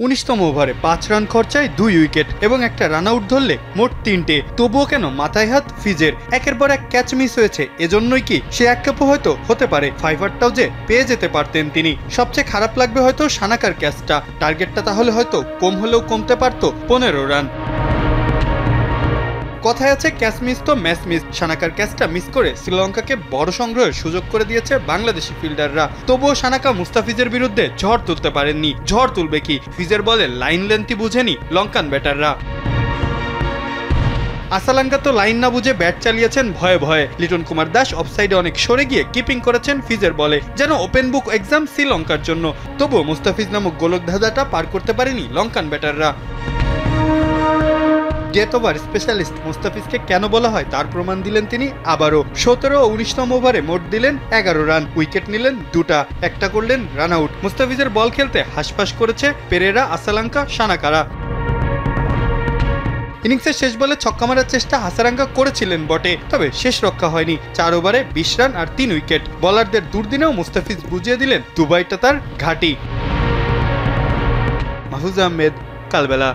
19তম ওভারে 5 রান খরচায় 2 উইকেট এবং একটা রান আউট ধরলে মোট 3টে। তবুও কেন মাথায় হাত ফিজের? একের পর এক ক্যাচ মিস হয়েছে, এজন্যই কি সে এক কাপও হয়তো হতে পারে, ফাইভারটাও যে পেয়ে যেতে পারতেন তিনি। সবচেয়ে খারাপ লাগবে হয়তো সানাকার ক্যাচটা, টার্গেটটা তাহলে হয়তো কম হলেও কমতে পারতো 15 রান। কথায় আছে ক্যাচ মিস তো ম্যাচ মিস। সানাকার ক্যাচটা মিস করে শ্রীলঙ্কাকে বড় সংগ্রহের সুযোগ করে দিয়েছে বাংলাদেশি ফিল্ডাররা। তবুও সানাকা মুস্তাফিজের বিরুদ্ধে ঝড় তুলতে পারেননি। ঝড় তুলবে কি, ফিজের বলে লাইন লেন্থই বুঝেনি লঙ্কান ব্যাটাররা। আসালাঙ্কা তো লাইন না বুঝে ব্যাট চালিয়েছেন ভয়ে ভয়ে। লিটন কুমার দাস অফসাইডে অনেক সরে গিয়ে কিপিং করেছেন ফিজের বলে, যেন ওপেন বুক এক্সাম শ্রীলঙ্কার জন্য। তবুও মুস্তাফিজ নামক গোলক ধাঁধাটা পার করতে পারেনি লঙ্কান ব্যাটাররা। ডেথ ওভার স্পেশালিস্ট মুস্তাফিজকে কেন বলা হয় তার প্রমাণ দিলেন তিনি আবারও। 17 ও 19তম ওভারে মোট দিলেন 11 রান, উইকেট নিলেন 2টা, একটা করলেন রান আউট। মুস্তাফিজের বল খেলতে হাসপাস করেছে পেরেরা, আসালাঙ্কা, সানাকারা। ইনিংসের শেষ বলে ছক্কা মারার চেষ্টা হাসারাঙ্গা করেছিলেন বটে, তবে শেষ রক্ষা হয়নি। 4 ওভারে 20 রান আর 3 উইকেট। বোলারদের দুর্দিনেও মুস্তাফিজ বুঝিয়ে দিলেন দুবাইটা তার ঘাঁটি। মাহফুজ আহমেদ, কালবেলা।